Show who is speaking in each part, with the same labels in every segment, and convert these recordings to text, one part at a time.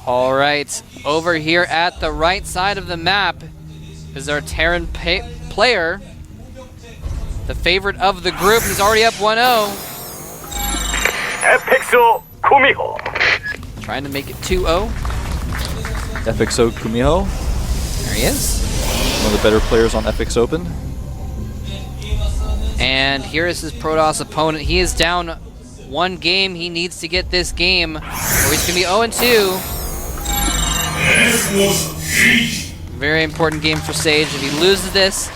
Speaker 1: All right, over here at the right side of the map is our Terran player, the favorite of the group. He's already up 1-0.
Speaker 2: GuMiho.
Speaker 1: Trying to make it 2-0.
Speaker 3: FXO GuMiho.
Speaker 1: There he is.
Speaker 3: One of the better players on FX Open.
Speaker 1: And here is his Protoss opponent. He is down 1 game. He needs to get this game, or he's going to be 0-2. Very important game for Sage. If he loses this,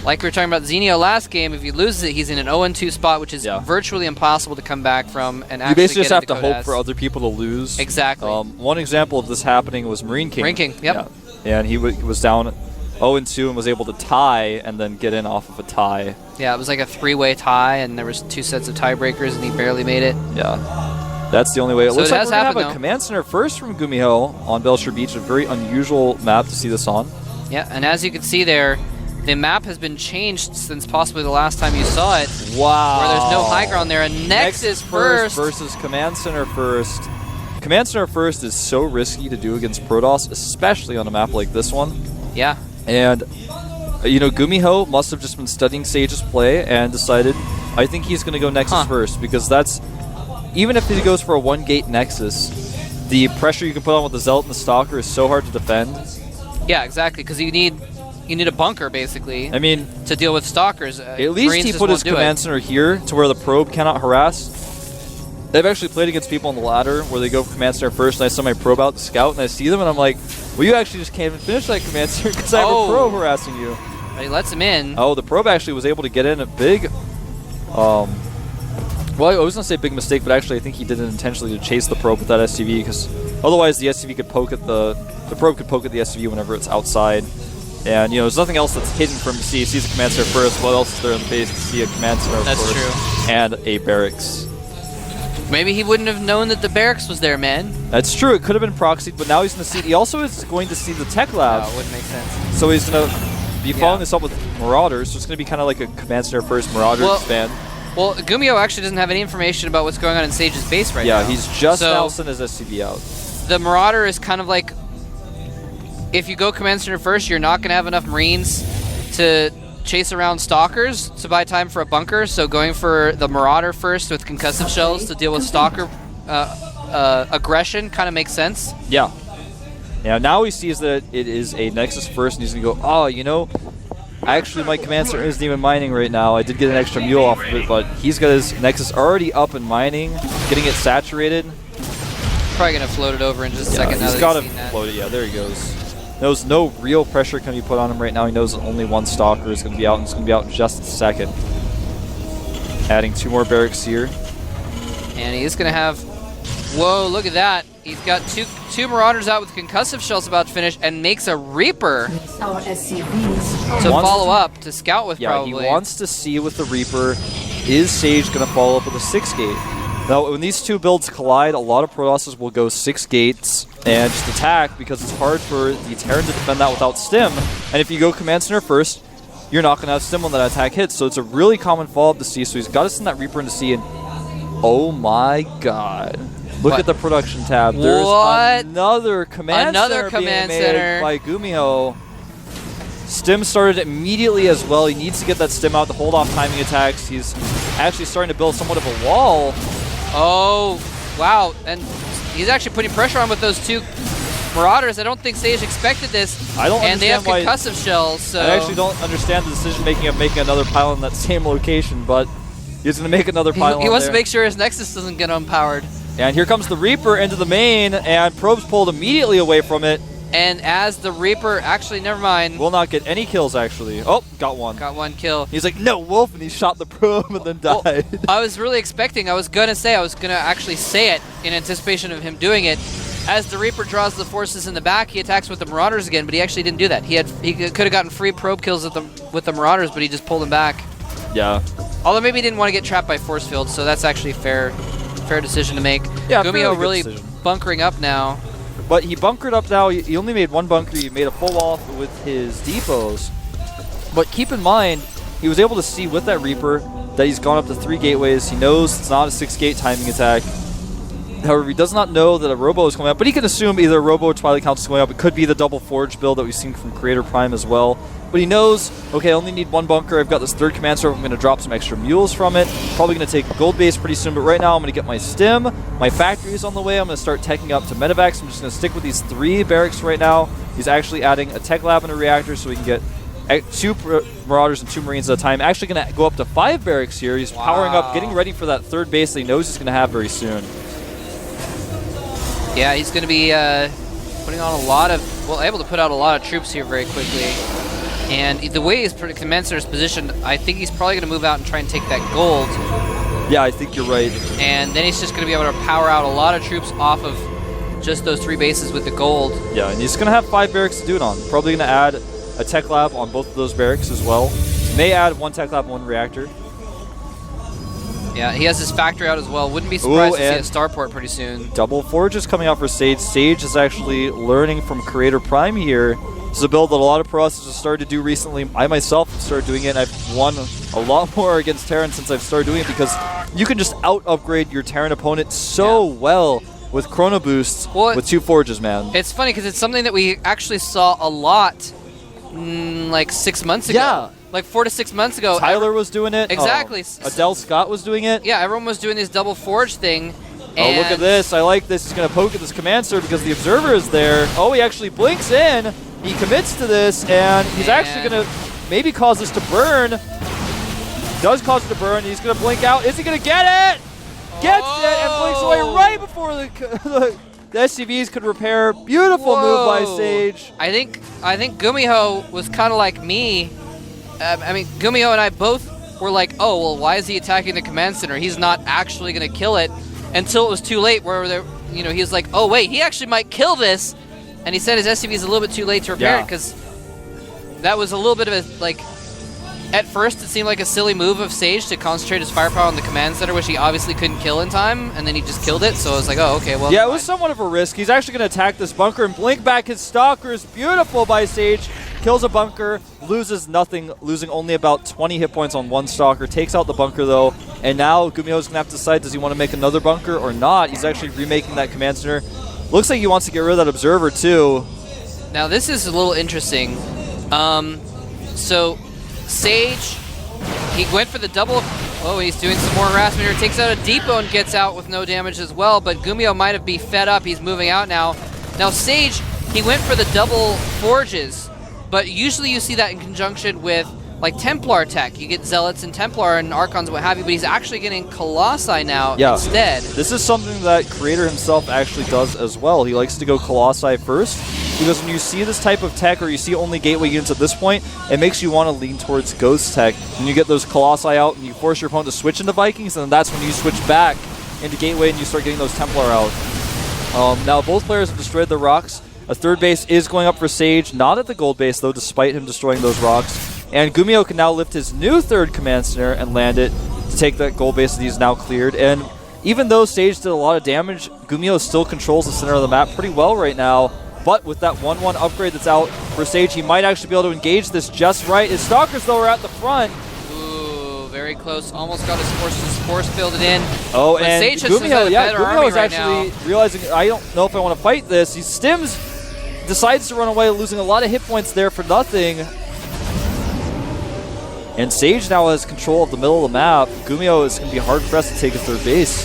Speaker 1: like we were talking about Zenio last game, if he loses it, he's in an 0-2 spot, which is virtually impossible to come back from. And
Speaker 3: you basically just have to hope for other people to lose.
Speaker 1: Exactly.
Speaker 3: One example of this happening was Marine King.
Speaker 1: Marine King, yep.
Speaker 3: Yeah. And he was down 0-2 and was able to tie and then get in off of a tie.
Speaker 1: Yeah, it was like a 3-way tie, and there was 2 sets of tiebreakers, and he barely made it.
Speaker 3: Yeah. That's the only way. It looks like we're going to have a
Speaker 1: though.
Speaker 3: command center first from GuMiho on Belshire Beach, a very unusual map to see this on.
Speaker 1: Yeah, and as you can see there, the map has been changed since possibly the last time you saw it.
Speaker 3: Wow.
Speaker 1: Where there's no high ground there, and Nexus first
Speaker 3: versus command center first. Command center first is so risky to do against Protoss, especially on a map like this one.
Speaker 1: Yeah.
Speaker 3: And, you know, GuMiho must have just been studying Sage's play and decided, I think he's going to go Nexus first, because that's, even if he goes for a 1-gate Nexus, the pressure you can put on with the Zealot and the Stalker is so hard to defend.
Speaker 1: Yeah, exactly, because you need a bunker, basically,
Speaker 3: I mean,
Speaker 1: to deal with Stalkers.
Speaker 3: At least he put his command center here to where the probe cannot harass. They've actually played against people on the ladder where they go for command center first, and I send my probe out to scout, and I see them, and I'm like, well, you actually just can't even finish that command center because I have a probe harassing you.
Speaker 1: But he lets him in.
Speaker 3: Oh, the probe actually was able to get in a big, well, I was going to say big mistake, but actually I think he did it intentionally to chase the probe with that SCV, because otherwise the SCV could poke at the probe could poke at the SCV whenever it's outside. And, you know, there's nothing else that's hidden for him to see. He sees a command center first. What else is there in the base to see a command center
Speaker 1: That's
Speaker 3: first?
Speaker 1: true.
Speaker 3: And a barracks.
Speaker 1: Maybe he wouldn't have known that the barracks was there, man.
Speaker 3: That's true. It could have been proxied, but now he's going to see. He also is going to see the tech lab.
Speaker 1: No, it wouldn't make sense.
Speaker 3: So he's going to be following this up with Marauders. So it's going to be kind of like a command center first Marauders expand.
Speaker 1: Well, GuMiho actually doesn't have any information about what's going on in Sage's base right now.
Speaker 3: Yeah, he's just now sent his SCV out.
Speaker 1: The Marauder is kind of like, if you go command center first, you're not going to have enough Marines to chase around Stalkers to buy time for a bunker. So going for the Marauder first with concussive shells to deal with Stalker aggression kind of makes sense.
Speaker 3: Yeah. Now he sees that it is a Nexus first, and he's going to go, oh, you know, actually my command center isn't even mining right now. I did get an extra mule off of it, but he's got his Nexus already up and mining, getting it saturated.
Speaker 1: Probably going to float it over in just a second.
Speaker 3: He's got to float it. Yeah, there he goes. Knows no real pressure can be put on him right now. He knows that only one Stalker is going to be out, and it's going to be out in just a second. Adding 2 more barracks here.
Speaker 1: And he's going to have... Whoa, look at that. He's got two Marauders out with concussive shells about to finish, and makes a Reaper to follow up, to scout with probably.
Speaker 3: Yeah, he wants to see with the Reaper, is Sage going to follow up with a 6-gate? Now, when these 2 builds collide, a lot of Protosses will go 6 gates and just attack, because it's hard for the Terran to defend that without stim. And if you go command center first, you're not going to have stim when that attack hits. So it's a really common follow-up to see. So he's got to send that Reaper into C, and oh my god. Look at the production tab. There's another command center being made by GuMiho. Stim started immediately as well. He needs to get that stim out to hold off timing attacks. He's actually starting to build somewhat of a wall.
Speaker 1: Oh, wow. And he's actually putting pressure on with those 2 Marauders. I don't think Sage expected this.
Speaker 3: I don't
Speaker 1: and they have
Speaker 3: understand
Speaker 1: concussive shells. So
Speaker 3: I actually don't understand the decision-making of making another pylon in that same location, but he's going to make another pylon
Speaker 1: He wants to make sure his Nexus doesn't get unpowered.
Speaker 3: And here comes the Reaper into the main, and Probe's pulled immediately away from it.
Speaker 1: And as the Reaper, actually, never mind.
Speaker 3: Will not get any kills, actually. Oh, got one.
Speaker 1: Got 1 kill.
Speaker 3: He's like, no, Wolf, and he shot the Probe and then died.
Speaker 1: Well, I was really expecting, I was going to actually say it in anticipation of him doing it. As the Reaper draws the forces in the back, he attacks with the Marauders again, but he actually didn't do that. He could have gotten free probe kills with the Marauders, but he just pulled them back.
Speaker 3: Yeah.
Speaker 1: Although maybe he didn't want to get trapped by force field, so that's actually fair decision to make.
Speaker 3: Yeah,
Speaker 1: GuMiho really bunkering up now.
Speaker 3: But he bunkered up now. He only made 1 bunker. He made a full wall with his depots. But keep in mind, he was able to see with that Reaper that he's gone up to 3 gateways. He knows it's not a 6-gate timing attack. However, he does not know that a Robo is coming out, but he can assume either a Robo or Twilight Council is going up. It could be the double Forge build that we've seen from Creator Prime as well. But he knows, okay, I only need one bunker. I've got this third command server. I'm going to drop some extra mules from it. Probably going to take a gold base pretty soon, but right now I'm going to get my stim. My factory is on the way. I'm going to start teching up to Medivacs. I'm just going to stick with these 3 barracks right now. He's actually adding a tech lab and a reactor so we can get 2 Marauders and 2 Marines at a time. Actually going to go up to 5 barracks here. He's powering up, getting ready for that third base that he knows he's going to have very soon.
Speaker 1: Yeah, he's going to be putting on a lot of, well, able to put out a lot of troops here very quickly. And the way his command center is positioned, I think he's probably going to move out and try and take that gold.
Speaker 3: Yeah, I think you're right.
Speaker 1: And then he's just going to be able to power out a lot of troops off of just those 3 bases with the gold.
Speaker 3: Yeah, and he's going to have 5 barracks to do it on. Probably going to add a tech lab on both of those barracks as well. May add 1 tech lab and 1 reactor.
Speaker 1: Yeah, he has his factory out as well. Wouldn't be surprised to see a starport pretty soon.
Speaker 3: Double Forge is coming out for Sage. Sage is actually learning from Creator Prime here. This is a build that a lot of pro have started to do recently. I myself have started doing it, and I've won a lot more against Terran since I've started doing it because you can just out-upgrade your Terran opponent so well with Chrono Boosts with 2 Forges, man.
Speaker 1: It's funny because it's something that we actually saw a lot like 6 months ago.
Speaker 3: Yeah.
Speaker 1: Like 4 to 6 months ago.
Speaker 3: Tyler was doing it.
Speaker 1: Exactly.
Speaker 3: Adele Scott was doing it.
Speaker 1: Yeah, everyone was doing this double Forge thing.
Speaker 3: Oh, look at this. I like this. He's going to poke at this command server because the Observer is there. Oh, he actually blinks in. He commits to this, and he's actually going to maybe cause this to burn. Does cause it to burn. He's going to blink out. Is he going to get it? Gets it and blinks away right before the SCVs could repair. Beautiful move by Sage.
Speaker 1: I think GuMiho was kind of like me. I mean, GuMiho and I both were like, oh, well, why is he attacking the command center? He's not actually going to kill it, until it was too late where he was like, oh, wait, he actually might kill this. And he said his SCVs a little bit too late to repair it because that was a little bit of a, like, at first it seemed like a silly move of Sage to concentrate his firepower on the command center, which he obviously couldn't kill in time, and then he just killed it. So I was like, oh, okay, well.
Speaker 3: Yeah, it was somewhat of a risk. He's actually going to attack this bunker and blink back his stalkers. Beautiful by Sage. Kills a bunker, loses nothing, losing only about 20 hit points on 1 stalker. Takes out the bunker, though, and now GuMiho's going to have to decide, does he want to make another bunker or not? He's actually remaking that command center. Looks like he wants to get rid of that Observer, too.
Speaker 1: Now, this is a little interesting. So, Sage, he went for the double. Oh, he's doing some more harassment here. Takes out a depot and gets out with no damage as well, but GuMiho might have been fed up. He's moving out now. Now, Sage, he went for the double Forges. But usually you see that in conjunction with like Templar tech. You get Zealots and Templar and Archons and what have you, but he's actually getting Colossi now instead.
Speaker 3: This is something that Creator himself actually does as well. He likes to go Colossi first, because when you see this type of tech or you see only Gateway units at this point, it makes you want to lean towards Ghost tech. When you get those Colossi out and you force your opponent to switch into Vikings, and then that's when you switch back into Gateway and you start getting those Templar out. Now both players have destroyed the rocks. A third base is going up for Sage, not at the gold base though, despite him destroying those rocks. And GuMiho can now lift his new third command center and land it to take that gold base that he's now cleared. And even though Sage did a lot of damage, GuMiho still controls the center of the map pretty well right now. But with that 1-1 upgrade that's out for Sage, he might actually be able to engage this just right. His Stalkers, though, are at the front.
Speaker 1: Ooh, very close. Almost got his force fielded in.
Speaker 3: Oh,
Speaker 1: but
Speaker 3: and
Speaker 1: Sage
Speaker 3: GuMiho, GuMiho is
Speaker 1: right
Speaker 3: actually
Speaker 1: now.
Speaker 3: realizing, I don't know if I want to fight this. He stims, decides to run away, losing a lot of hit points there for nothing. And Sage now has control of the middle of the map. GuMiho is going to be hard-pressed to take a third base.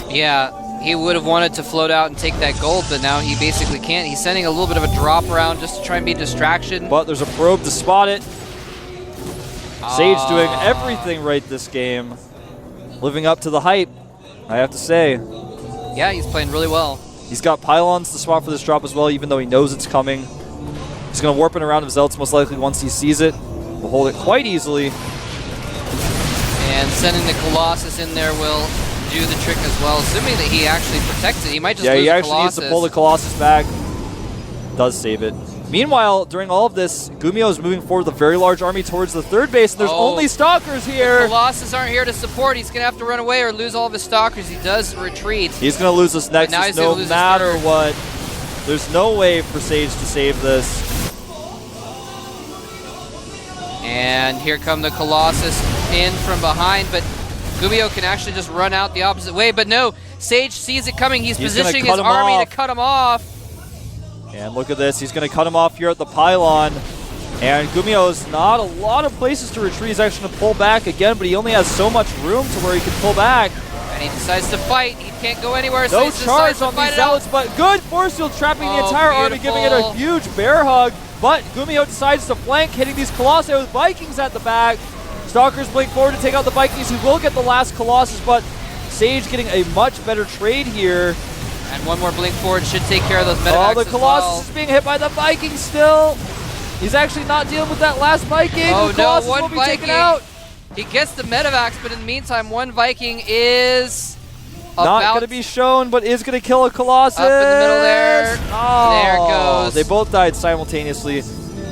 Speaker 1: Yeah, he would have wanted to float out and take that gold, but now he basically can't. He's sending a little bit of a drop around just to try and be a distraction.
Speaker 3: But there's a probe to spot it. Sage doing everything right this game. Living up to the hype, I have to say.
Speaker 1: Yeah, he's playing really well.
Speaker 3: He's got pylons to spot for this drop as well, even though he knows it's coming. He's going to warp it around his Zealots most likely once he sees it. Will hold it quite easily.
Speaker 1: And sending the Colossus in there will do the trick as well, assuming that he actually protects it. He might just lose
Speaker 3: he
Speaker 1: the
Speaker 3: actually
Speaker 1: Colossus.
Speaker 3: needs to pull the Colossus back. Does save it. Meanwhile, during all of this, GuMiho is moving forward with a very large army towards the third base, and there's only Stalkers here.
Speaker 1: The Colossus aren't here to support. He's going to have to run away or lose all of his Stalkers. He does retreat.
Speaker 3: He's going to lose this Nexus no matter what. There's no way for Sage to save this.
Speaker 1: And here come the Colossus in from behind, but GuMiho can actually just run out the opposite way. But no, Sage sees it coming. He's
Speaker 3: gonna
Speaker 1: positioning
Speaker 3: cut
Speaker 1: his
Speaker 3: him
Speaker 1: army
Speaker 3: off.
Speaker 1: to cut him off.
Speaker 3: And look at this. He's going to cut him off here at the pylon. And GuMiho has not a lot of places to retreat. He's actually going to pull back again, but he only has so much room to where he can pull back.
Speaker 1: And he decides to fight. He can't go anywhere, so
Speaker 3: No
Speaker 1: he decides
Speaker 3: charge
Speaker 1: to
Speaker 3: on
Speaker 1: fight
Speaker 3: these
Speaker 1: it out.
Speaker 3: zealots, but good force field trapping the
Speaker 1: Oh,
Speaker 3: entire army, giving it a
Speaker 1: beautiful.
Speaker 3: huge bear hug. But GuMiho decides to flank, hitting these Colossi with Vikings at the back. Stalkers blink forward to take out the Vikings, who will get the last Colossus, but Sage getting a much better trade here.
Speaker 1: And one more blink forward should take care of those medevacs
Speaker 3: Oh, the
Speaker 1: as
Speaker 3: Colossus
Speaker 1: well.
Speaker 3: is being hit by the Vikings still. He's actually not dealing with that last Viking.
Speaker 1: Oh,
Speaker 3: the Colossus
Speaker 1: no, one
Speaker 3: will be
Speaker 1: Viking.
Speaker 3: taken out.
Speaker 1: He gets the medevacs, but in the meantime, one Viking is
Speaker 3: Not
Speaker 1: about
Speaker 3: going to be shown, but is going to kill a Colossus.
Speaker 1: up in the middle there.
Speaker 3: Oh,
Speaker 1: There it goes.
Speaker 3: They both died simultaneously.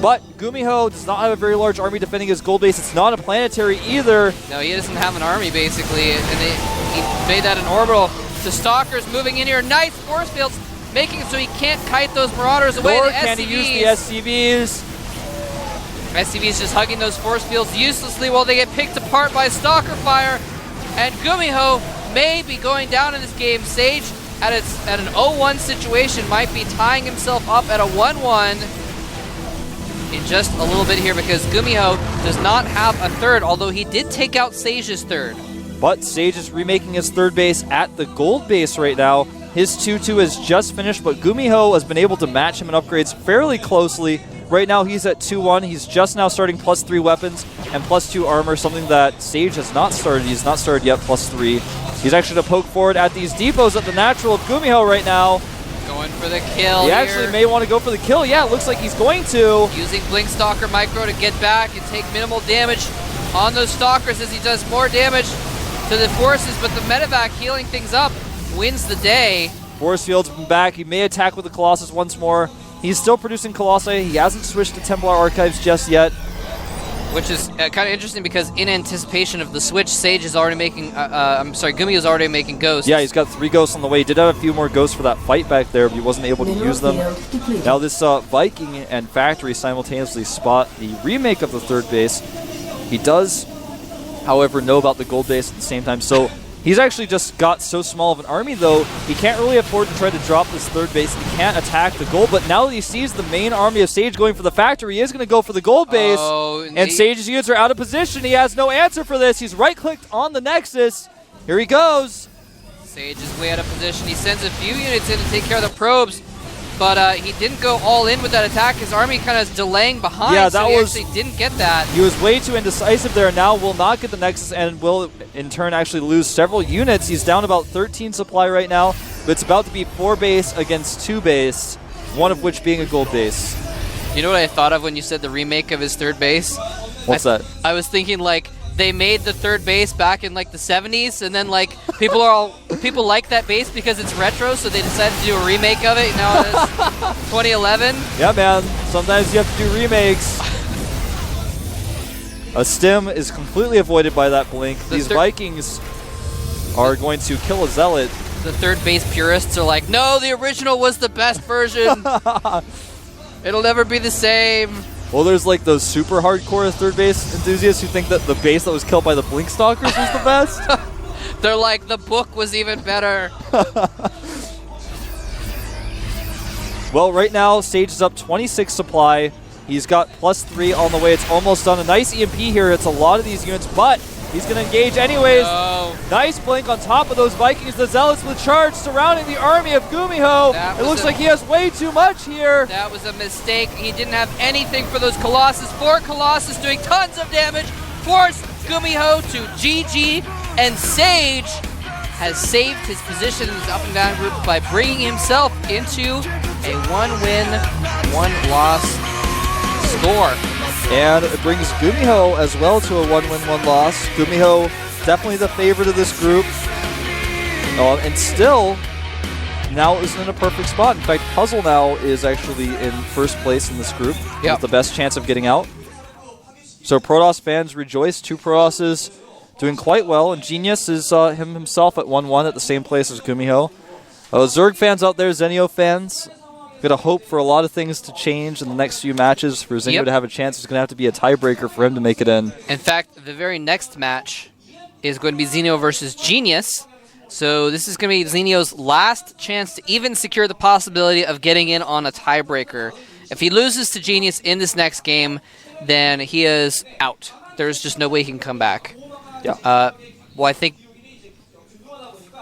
Speaker 3: But GuMiho does not have a very large army defending his gold base. It's not a planetary either.
Speaker 1: No, he doesn't have an army, basically, and he made that an orbital. The Stalkers moving in here. Nice force fields, making it so he can't kite those Marauders away.
Speaker 3: Nor
Speaker 1: The
Speaker 3: can he use the SCVs.
Speaker 1: SCV's just hugging those force fields uselessly while they get picked apart by Stalker fire. And GuMiho may be going down in this game. Sage, at an 0-1 situation, might be tying himself up at a 1-1 in just a little bit here, because GuMiho does not have a third, although he did take out Sage's third.
Speaker 3: But Sage is remaking his third base at the gold base right now. His 2-2 is just finished, but GuMiho has been able to match him in upgrades fairly closely. Right now he's at 2-1. He's just now starting +3 weapons and +2 armor, something that Sage has not started. He's not started yet, +3. He's actually going to poke forward at these depots at the natural of GuMiho right now.
Speaker 1: Going for the kill
Speaker 3: He
Speaker 1: here.
Speaker 3: actually may want to go for the kill. Yeah, it looks like he's going to.
Speaker 1: Using Blink Stalker Micro to get back and take minimal damage on those Stalkers as he does more damage to the forces, but the medevac healing things up wins the day.
Speaker 3: Force Field's been back. He may attack with the Colossus once more. He's still producing Colossi. He hasn't switched to Templar Archives just yet.
Speaker 1: Which is kind of interesting, because in anticipation of the switch, Sage is already making, GuMiho is already making Ghosts.
Speaker 3: Yeah, he's got 3 Ghosts on the way. He did have a few more Ghosts for that fight back there, but he wasn't able to use them. Now this Viking and Factory simultaneously spot the remake of the third base. He does, however, know about the gold base at the same time, so he's actually just got so small of an army, though, he can't really afford to try to drop this third base. He can't attack the gold, but now that he sees the main army of Sage going for the Factory, he is going to go for the gold base.
Speaker 1: Oh,
Speaker 3: and Sage's units are out of position. He has no answer for this. He's right-clicked on the Nexus. Here he goes.
Speaker 1: Sage is way out of position. He sends a few units in to take care of the probes, but he didn't go all in with that attack. His army kind of is delaying behind,
Speaker 3: Yeah,
Speaker 1: so
Speaker 3: that
Speaker 1: he
Speaker 3: was-
Speaker 1: actually didn't get that.
Speaker 3: He was way too indecisive there. Now will not get the Nexus and will, in turn, actually lose several units. He's down about 13 supply right now, but it's about to be 4 base against 2 base, one of which being a gold base.
Speaker 1: You know what I thought of when you said the remake of his third base?
Speaker 3: What's that?
Speaker 1: I was thinking, like, they made the third base back in like the 70s, and then like people like that base because it's retro, so they decided to do a remake of it. Now it's 2011.
Speaker 3: Yeah, man. Sometimes you have to do remakes. A stim is completely avoided by that blink. These Vikings are going to kill a Zealot.
Speaker 1: The third base purists are like, no, the original was the best version. It'll never be the same.
Speaker 3: Well, there's like those super hardcore third base enthusiasts who think that the base that was killed by the Blink Stalkers was the best.
Speaker 1: They're like, the book was even better.
Speaker 3: Well, right now, Sage is up 26 supply. He's got +3 on the way. It's almost done. A nice EMP here. It's a lot of these units, but he's going to engage anyways.
Speaker 1: No.
Speaker 3: Nice blink on top of those Vikings. The Zealots with charge surrounding the army of GuMiho. It looks like he has way too much here.
Speaker 1: That was a mistake. He didn't have anything for those Colossus. 4 Colossus doing tons of damage. Forced GuMiho to GG, and Sage has saved his position in his up and down group by bringing himself into a 1-win, 1-loss score.
Speaker 3: And it brings GuMiho as well to a 1-win, 1-loss. GuMiho definitely the favorite of this group. And still, now isn't in a perfect spot. In fact, Puzzle now is actually in first place in this group with the best chance of getting out. So Protoss fans rejoice. 2 Protosses doing quite well. And Genius is himself at 1-1 at the same place as GuMiho. Zerg fans out there, Zenio fans, gonna hope for a lot of things to change in the next few matches. For Zenio to have a chance, it's gonna have to be a tiebreaker for him to make it in.
Speaker 1: In fact, the very next match is going to be Xeno versus Genius. So this is going to be Zenio's last chance to even secure the possibility of getting in on a tiebreaker. If he loses to Genius in this next game, then he is out. There's just no way he can come back.
Speaker 3: Yeah.
Speaker 1: Well, I think...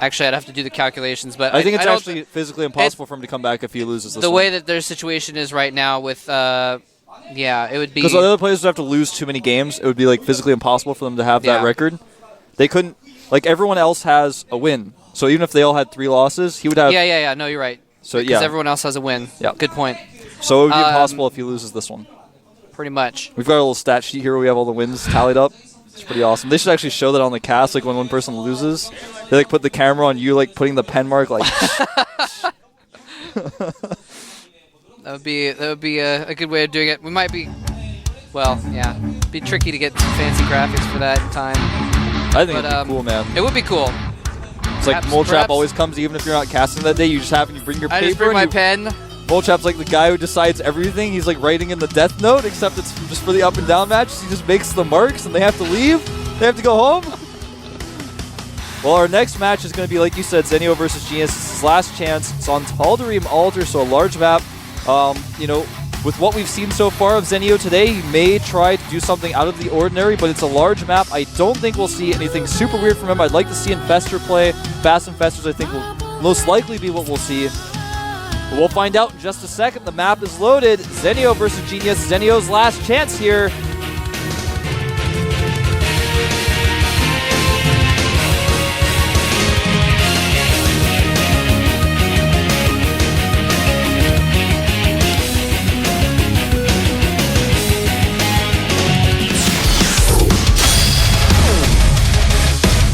Speaker 1: Actually, I'd have to do the calculations, but
Speaker 3: I think it's actually physically impossible for him to come back if he loses this one.
Speaker 1: The way that their situation is right now with... yeah, it would be...
Speaker 3: Because the other players would have to lose too many games. It would be like physically impossible for them to have that record. They couldn't... Like, everyone else has a win. So even if they all had 3 losses, he would have...
Speaker 1: Yeah. No, you're right.
Speaker 3: So
Speaker 1: because everyone else has a win.
Speaker 3: Yeah.
Speaker 1: Good point.
Speaker 3: So it would be impossible if he loses this one.
Speaker 1: Pretty much.
Speaker 3: We've got a little stat sheet here where we have all the wins tallied up. It's pretty awesome. They should actually show that on the cast, like when one person loses. They like put the camera on you, like putting the pen mark, like...
Speaker 1: That would be a good way of doing it. We might be... Well, yeah. It'd be tricky to get some fancy graphics for that in time.
Speaker 3: I think it'd be cool, man.
Speaker 1: It would be cool.
Speaker 3: It's like Mole Trap always comes even if you're not casting that day. You just happen to bring your paper.
Speaker 1: I just bring my pen.
Speaker 3: Mole Trap's like the guy who decides everything. He's like writing in the death note, except it's just for the up and down matches. He just makes the marks and they have to leave. They have to go home. Well, our next match is going to be, like you said, Zenio versus Genius. It's his last chance. It's on Tal'Darim Altar, so a large map. You know, with what we've seen so far of Zenio today, he may try to do something out of the ordinary, but it's a large map. I don't think we'll see anything super weird from him. I'd like to see Infestor play. Fast Infestors, I think, will most likely be what we'll see. But we'll find out in just a second. The map is loaded. Zenio versus Genius. Zenio's last chance here.